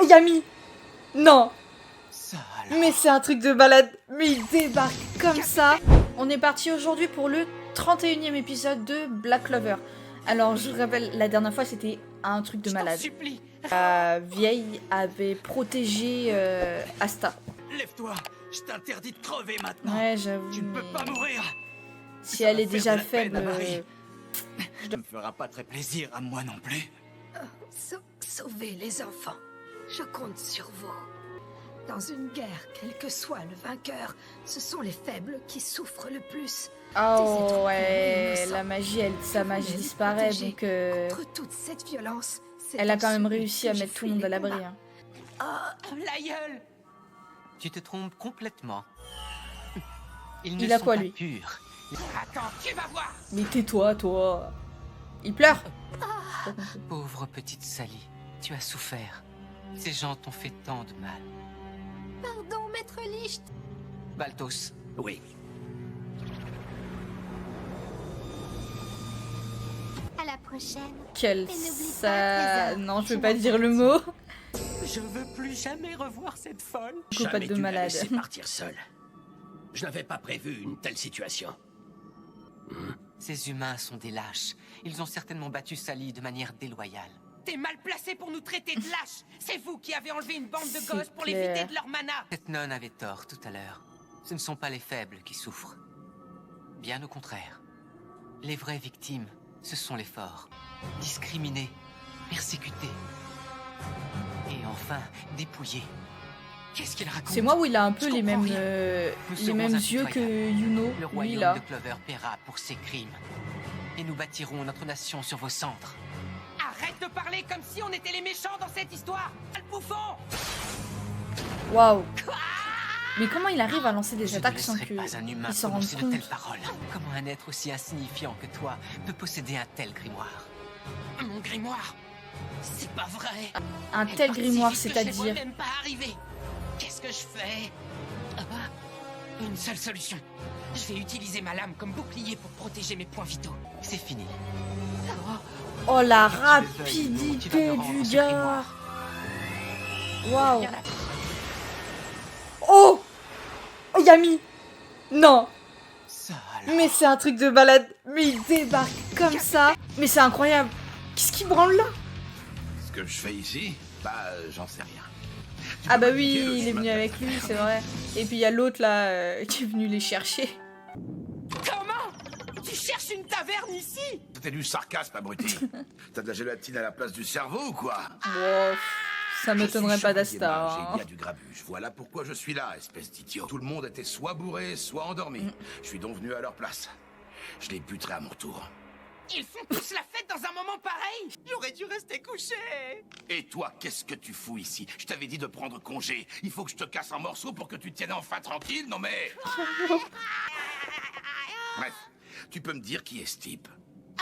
Yami! Non! Ça alors. Mais c'est un truc de balade. Mais il débarque comme ça. On est parti aujourd'hui pour le 31e épisode de Black Clover. Alors, je vous rappelle, la dernière fois, c'était un truc de malade. Je t'en supplie. La vieille avait protégé Asta. Lève-toi. Je t'interdis de crever maintenant. Ouais, j'avoue. Tu ne peux pas mourir. Si Ça elle va est faire déjà de la peine faible. à Marie. Ça me fera pas très plaisir à moi non plus. Sauvez les enfants. Je compte sur vous. Dans une guerre, quel que soit le vainqueur, ce sont les faibles qui souffrent le plus. Oh ouais, la magie, sa magie disparaît, donc Contre toute cette violence, c'est elle a dans quand même celui réussi que à je mettre tout fuis le monde les à l'abri. combats. Hein. Oh, la gueule. Tu te trompes complètement. Ils Il ne a sont quoi, pas lui? purs. Attends, tu vas voir. Mais tais-toi, toi. Il pleure. Pauvre petite Sally, tu as souffert. Ces gens t'ont fait tant de mal. Pardon, maître Licht. Balthos. Oui. À la prochaine. Quel Et n'oublie ça... pas, Trésor. Non, je veux Je pas dire le mot. Je veux plus jamais revoir cette folle. Coupade de malade. Laisser partir seul. Je n'avais pas prévu une telle situation. Ces humains sont des lâches. Ils ont certainement battu Sally de manière déloyale. T'es mal placé pour nous traiter de lâches. C'est vous qui avez enlevé une bande de C'est gosses pour les clair. vider de leur mana. Cette nonne avait tort tout à l'heure. Ce ne sont pas les faibles qui souffrent. Bien au contraire. Les vraies victimes, ce sont les forts. Discriminés, persécutés. Et enfin, dépouillés. Qu'est-ce qu'il raconte? C'est moi où il a un peu Je les comprends mêmes, rien. Nous les serons mêmes yeux que impitoyables. Yuno, Le lui royaume là. de Clover paiera pour ses crimes. Et nous bâtirons notre nation sur vos cendres. Arrête de parler comme si on était les méchants dans cette histoire. Sale bouffon. Waouh. Mais comment il arrive à lancer des Je ne attaques sans laisserai que pas un humain il s'en rende prononcer de compte? telles paroles. Comment un être aussi insignifiant que toi peut posséder un tel grimoire? Mon grimoire? C'est pas vrai. Un Elle tel part si grimoire, vite que je ne vois c'est-à-dire... même pas arriver. Qu'est-ce que je fais? Une seule solution. Je vais utiliser ma lame comme bouclier pour protéger mes points vitaux. C'est fini. Oh la Tu vas me rapidité rendre du ce gars. grimoire. Waouh. Viens là. Oh. Oh Yami. Non. Ça alors. Mais c'est un truc de balade. Mais il débarque comme ça. Mais c'est incroyable. Qu'est-ce qu'il branle là? Ce que je fais ici, j'en sais rien. Tu Ah peux bah m'indiquer le oui, il est chemin venu de la avec lui, taverne? c'est vrai. Et puis il y a l'autre là qui est venu les chercher. Comment? Tu cherches une taverne ici? C'était du sarcasme, abruti. T'as de la gélatine à la place du cerveau ou quoi? Wow, ça m'étonnerait Je suis pas chevalier d'Asta. mage et hein. il y a du grabuge. Voilà pourquoi je suis là, espèce d'idiot. Tout le monde était soit bourré, soit endormi. Je suis donc venu à leur place. Je les buterai à mon tour. Ils font tous la fête dans un moment pareil? J'aurais dû rester couché. Et toi, qu'est-ce que tu fous ici? Je t'avais dit de prendre congé. Il faut que je te casse en morceaux pour que tu tiennes enfin tranquille, non mais... Bref, tu peux me dire qui est ce type?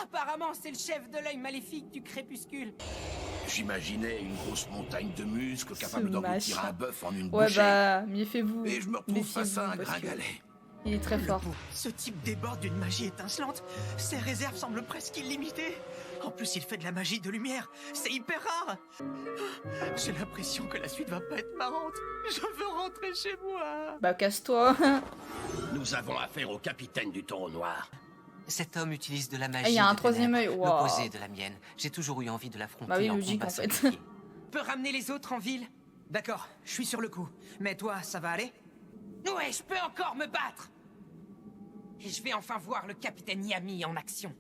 Apparemment, c'est le chef de l'œil maléfique du crépuscule. J'imaginais une grosse montagne de muscles capable Ce d'engloutir machin. un bœuf en une Ouais bouchée. bah, méfiez-vous. Et je me retrouve face à un Méfiez-vous, parce que gringalet. il est très fort. Ce type déborde d'une magie étincelante. Ses réserves semblent presque illimitées. En plus, il fait de la magie de lumière. C'est hyper rare. J'ai l'impression que la suite va pas être marrante. Je veux rentrer chez moi. Bah casse-toi. Nous avons affaire au capitaine du Taureau Noir. Cet homme utilise de la magie. Ah, il y a un des troisième ténèbres, œil, wow. l'opposé de la mienne. J'ai toujours eu envie de l'affronter. Bah oui, en logique, combat en fait. singulier. Peut ramener les autres en ville? D'accord, je suis sur le coup. Mais toi, ça va aller? Ouais, je peux encore me battre. Et je vais enfin voir le capitaine Yami en action.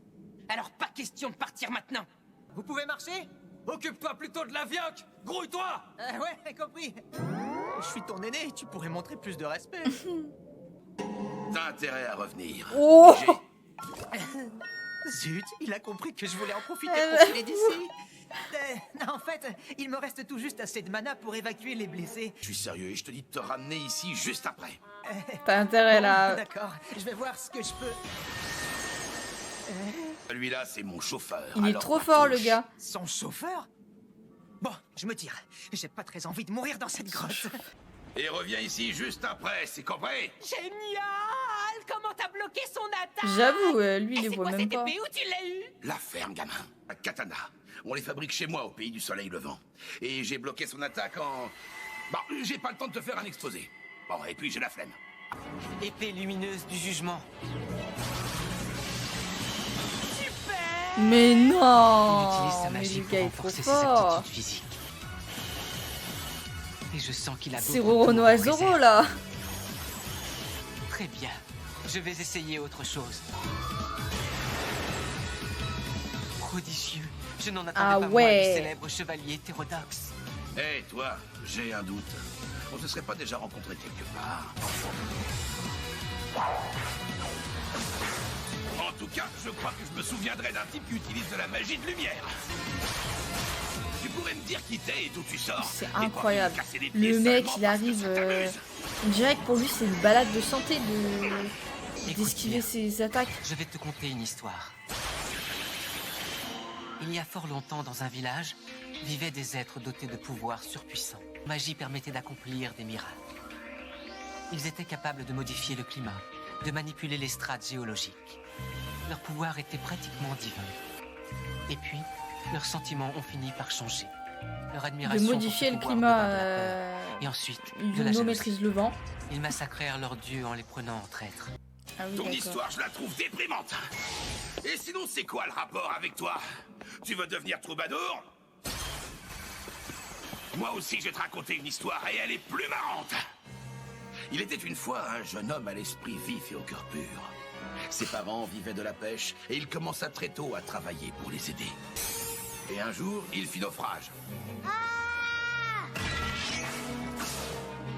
Alors pas question de partir maintenant. Vous pouvez marcher? Occupe-toi plutôt de la vioque. Grouille-toi. Ouais, compris. Je suis ton aîné, tu pourrais montrer plus de respect. T'as intérêt à revenir. Oh. Zut, il a compris que je voulais en profiter pour filer d'ici. En fait, il me reste tout juste assez de mana pour évacuer les blessés. Je suis sérieux et je te dis de te ramener ici juste après. T'as intérêt Bon, là. D'accord, je vais voir ce que je peux. Celui-là, c'est mon chauffeur. Il est alors trop ma fort le touche. gars. Son chauffeur? Bon, je me tire. J'ai pas très envie de mourir dans cette grotte. Et reviens ici juste après, c'est compris? Génial. Comment t'as bloqué son attaque? J'avoue, lui il Et les c'est voit quoi même cette pas. épée? Où tu l'as eu? La ferme, gamin. La katana. On les fabrique chez moi, au pays du soleil levant. Et j'ai bloqué son attaque en... Bon, j'ai pas le temps de te faire un exposé. Bon, et puis j'ai la flemme. Épée lumineuse du jugement. Mais Il non. utilise sa Mais magie le pour gars est trop renforcer ses fort. aptitudes physiques. Et je sens qu'il a C'est d'autres Rorono tours en Azoro réserve. là. Très bien. Je vais essayer autre chose. Prodigieux. Je n'en attendais Ah pas moins ouais. du célèbre chevalier hétérodoxe. Hé, toi, j'ai un doute. On se serait pas déjà rencontrés quelque part? En tout cas, je crois que je me souviendrai d'un type qui utilise de la magie de lumière. Tu pourrais me dire qui t'es et d'où tu sors? C'est Et quoi, incroyable. casser les pieds Le mec, seulement il parce que arrive. ça t'amuse? On dirait que pour lui, c'est une balade de santé Écoute d'esquiver bien. ses attaques. Je vais te conter une histoire. Il y a fort longtemps, dans un village, vivaient des êtres dotés de pouvoirs surpuissants. La magie permettait d'accomplir des miracles. Ils étaient capables de modifier le climat, de manipuler les strates géologiques. Leur pouvoir était pratiquement divin. Et puis, leurs sentiments ont fini par changer. Leur De admiration modifier le pour ce pouvoir climat. devint de la peur. Et ensuite, de la Yuno jalousie. maîtrise le vent. Ils massacrèrent leurs dieux en les prenant en traîtres. Ah oui, Ton d'accord. histoire, je la trouve déprimante. Et sinon, c'est quoi le rapport avec toi? Tu veux devenir troubadour? Moi aussi, je vais te raconter une histoire et elle est plus marrante. Il était une fois un jeune homme à l'esprit vif et au cœur pur. Ses parents vivaient de la pêche et il commença très tôt à travailler pour les aider. Et un jour, il fit naufrage.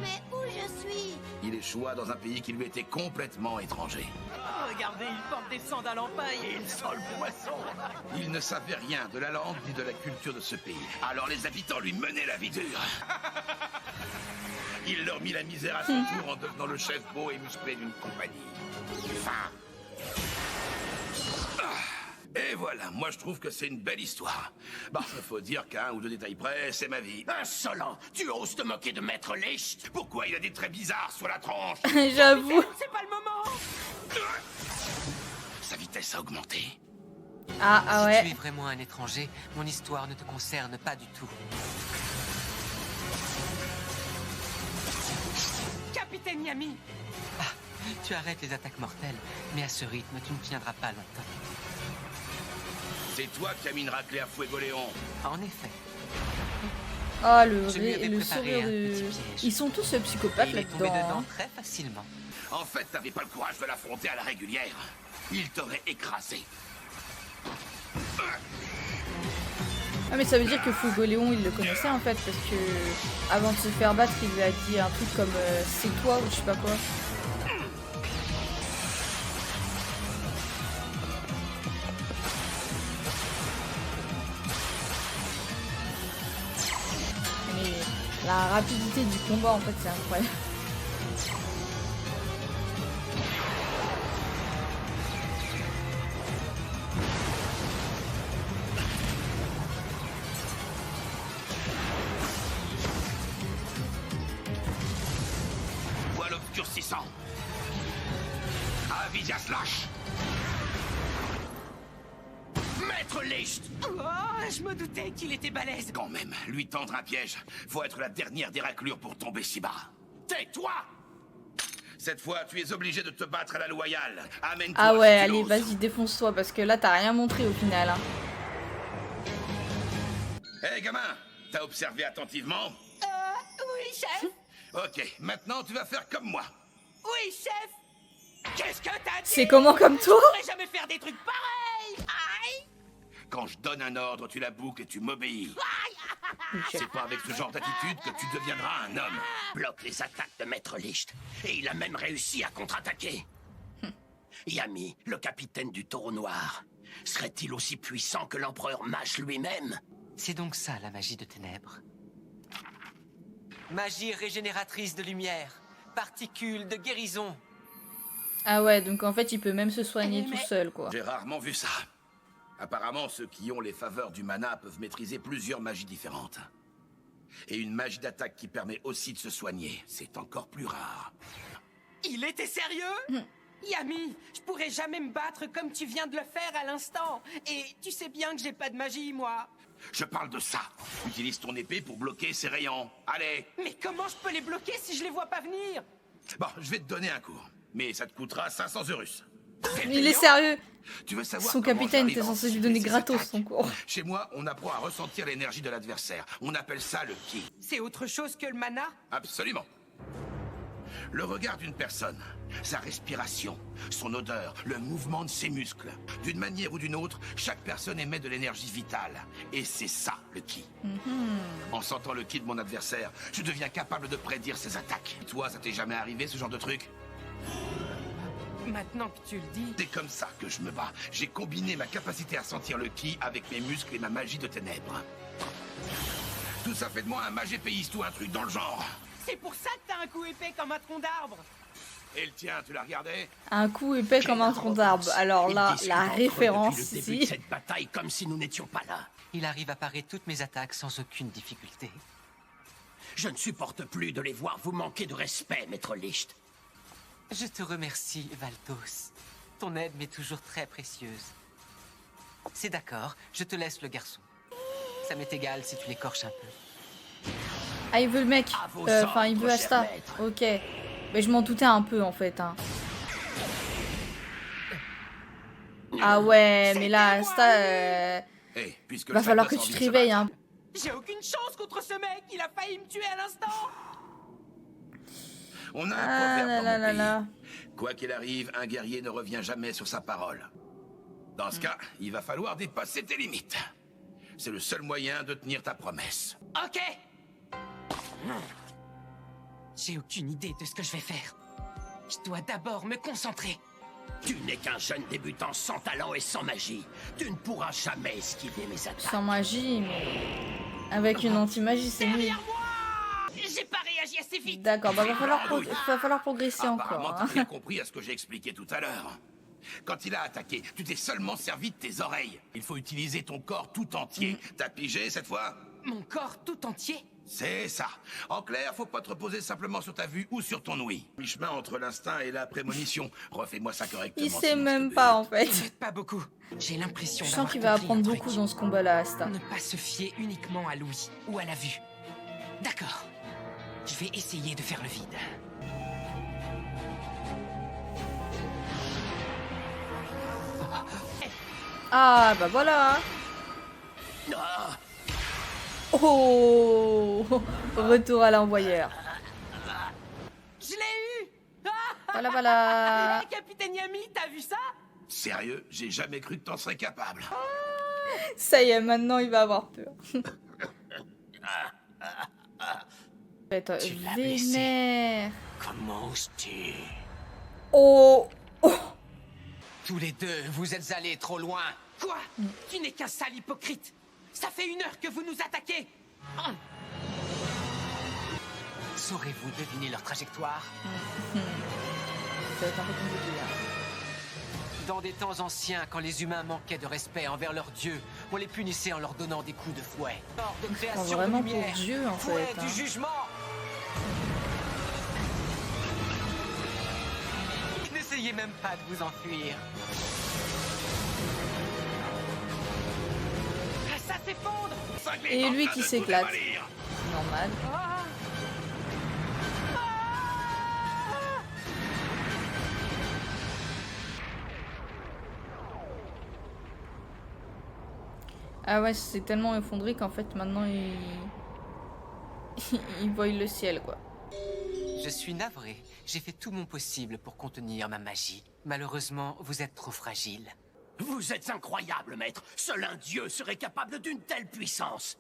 Mais où je suis? Il échoua dans un pays qui lui était complètement étranger. Regardez, il porte des sandales en paille et il sent le poisson. Il ne savait rien de la langue ni de la culture de ce pays. Alors les habitants lui menaient la vie dure. Il leur mit la misère à son tour en devenant le chef beau et musclé d'une compagnie. Fin. Et voilà, moi je trouve que c'est une belle histoire. Bah, il faut dire qu'à un ou deux détails près, c'est ma vie. Insolent! Tu oses te moquer de Maître Licht? Pourquoi il a des traits bizarres sur la tronche? J'avoue. C'est pas le moment. Sa vitesse a augmenté. Ah Si tu ouais. es vraiment un étranger, mon histoire ne te concerne pas du tout. Capitaine Yami. Tu arrêtes les attaques mortelles, mais à ce rythme, tu ne tiendras pas longtemps. C'est toi qui as mis une raclée à Fuegoléon. En effet, Ah, Je lui avais le préparé sourire un de... petit piège. Ils sont tous et psychopathes il est tombé là-dedans. dedans hein. très facilement. En fait, t'avais pas le courage de l'affronter à la régulière. Il t'aurait écrasé. Ah mais ça veut dire que Fugoléon il le connaissait en fait parce que avant de se faire battre il lui a dit un truc comme c'est toi ou je sais pas quoi. Mais la rapidité du combat en fait c'est incroyable. Voile obscurcissant. Avidia Slash. Maître Licht. Oh, je me doutais qu'il était balèze. Quand même, lui tendre un piège. Faut être la dernière des raclures pour tomber si bas. Tais-toi! Cette fois, tu es obligé de te battre à la loyale. Amène-toi. Ah ouais si tu allez l'oses. vas-y défonce-toi parce que là t'as rien montré au final. Hein. Hé, gamin, t'as observé attentivement? Oui, chef. Ok, maintenant tu vas faire comme moi. Oui, chef. Qu'est-ce que t'as dit? C'est comment comme toi? Je pourrais jamais faire des trucs pareils. Aïe. Quand je donne un ordre, tu la boucles et tu m'obéis. Ok. C'est pas avec ce genre d'attitude que tu deviendras un homme. Bloque les attaques de Maître Licht. Et il a même réussi à contre-attaquer. Yami, le capitaine du Taureau Noir, serait-il aussi puissant que l'empereur Mash lui-même? C'est donc ça la magie de ténèbres. Magie régénératrice de lumière, particules de guérison. Ah ouais donc en fait il peut même se soigner tout seul quoi. J'ai rarement vu ça. Apparemment, ceux qui ont les faveurs du mana peuvent maîtriser plusieurs magies différentes. Et une magie d'attaque qui permet aussi de se soigner, c'est encore plus rare. Il était sérieux? Yami, je pourrais jamais me battre comme tu viens de le faire à l'instant. Et tu sais bien que j'ai pas de magie, moi. Je parle de ça. Utilise ton épée pour bloquer ces rayons. Allez. Mais comment je peux les bloquer si je les vois pas venir? Bon, je vais te donner un cours. Mais ça te coûtera 500 Eurus. Il est sérieux. Tu veux savoir Son comment capitaine j'arrive était à censé lui anticiper donner ces gratos attaques? son cours. Chez moi, on apprend à ressentir l'énergie de l'adversaire. On appelle ça le ki. C'est autre chose que le mana? Absolument. Le regard d'une personne, sa respiration, son odeur, le mouvement de ses muscles. D'une manière ou d'une autre, chaque personne émet de l'énergie vitale. Et c'est ça, le ki. En sentant le ki de mon adversaire, je deviens capable de prédire ses attaques. Toi, ça t'est jamais arrivé, ce genre de truc? Maintenant que tu le dis... C'est comme ça que je me bats. J'ai combiné ma capacité à sentir le ki avec mes muscles et ma magie de ténèbres. Tout ça fait de moi un mage épéiste ou un truc dans le genre. C'est pour ça que t'as un coup épais comme un tronc d'arbre. Et le tien, tu l'as regardé? Un coup épais comme un tronc d'arbre. Alors là, Ils discutent la entre eux référence depuis le début de ici. cette bataille comme si nous n'étions pas là. Il arrive à parer toutes mes attaques sans aucune difficulté. Je ne supporte plus de les voir vous manquer de respect, maître Licht. Je te remercie, Valtos. Ton aide m'est toujours très précieuse. C'est d'accord, je te laisse le garçon. Ça m'est égal si tu l'écorches un peu. Ah, il veut le mec. À vos Enfin, il veut ordres, cher Asta. maître. Ok. Mais je m'en doutais un peu en fait. Hein. Ah ouais, mais là, Asta, Eh, puisque va le falloir que Valdos a tu te envie de se réveilles. battre, Hein. J'ai aucune chance contre ce mec. Il a failli me tuer à l'instant. On a un Ah proverbe là dans là mon là pays. là. Quoi qu'il arrive, un guerrier ne revient jamais sur sa parole. Dans ce cas, il va falloir dépasser tes limites. C'est le seul moyen de tenir ta promesse. Ok. J'ai aucune idée de ce que je vais faire. Je dois d'abord me concentrer. Tu n'es qu'un jeune débutant sans talent et sans magie. Tu ne pourras jamais esquiver mes attaques. Sans magie, mais avec une anti-magie, c'est mieux. Derrière moi! J'ai pas réagi assez vite. D'accord, bah va falloir progresser Apparemment, encore. t'as Hein. bien compris à ce que j'ai expliqué tout à l'heure. Quand il a attaqué, tu t'es seulement servi de tes oreilles. Il faut utiliser ton corps tout entier. T'as pigé cette fois? Mon corps tout entier. C'est ça. En clair, faut pas te reposer simplement sur ta vue ou sur ton ouïe. Mi-chemin entre l'instinct et la prémonition. Refais-moi ça correctement. Il sait sinon je même te pas bute. en fait. Peut-être pas beaucoup. J'ai l'impression Je d'avoir sens qu'il va compris apprendre un beaucoup truc. dans ce combat-là, Asta. Ne pas se fier uniquement à l'ouïe ou à la vue. D'accord. Je vais essayer de faire le vide. Ah bah voilà. Ah, Oh, retour à l'envoyeur. Je l'ai eu. Voilà, voilà. Hey, Capitaine Yami, t'as vu ça? Sérieux, j'ai jamais cru que t'en serais capable. Ça y est, maintenant il va avoir peur. Attends, Tu l'as blessé. vénère. comment oses-tu? Oh, oh. Tous les deux, vous êtes allés trop loin. Quoi? Tu n'es qu'un sale hypocrite. Ça fait 1 heure que vous nous attaquez. Saurez-vous deviner leur trajectoire? Ça va être un peu compliqué, hein. Dans des temps anciens, quand les humains manquaient de respect envers leurs dieux, on les punissait en leur donnant des coups de fouet. Hors de création vraiment de pour lumière, Dieu, en fouet fait, du hein. jugement. N'essayez même pas de vous enfuir. Ça s'effondre. Cinglé Et est en lui train qui de tout s'éclate. démolir. Normal. Ah ouais, c'est tellement effondré qu'en fait maintenant il... il voit le ciel quoi. Je suis navré. J'ai fait tout mon possible pour contenir ma magie. Malheureusement, vous êtes trop fragile. Vous êtes incroyable, maître. Seul un dieu serait capable d'une telle puissance.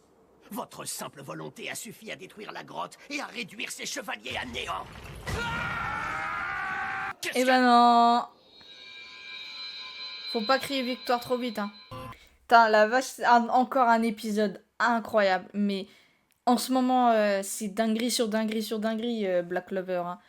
Votre simple volonté a suffi à détruire la grotte et à réduire ses chevaliers à néant. Qu'est-ce Eh que- ben non. Faut pas crier victoire trop vite hein. Putain la vache, c'est encore un épisode incroyable. Mais en ce moment c'est dinguerie sur dinguerie sur dinguerie Black Clover hein.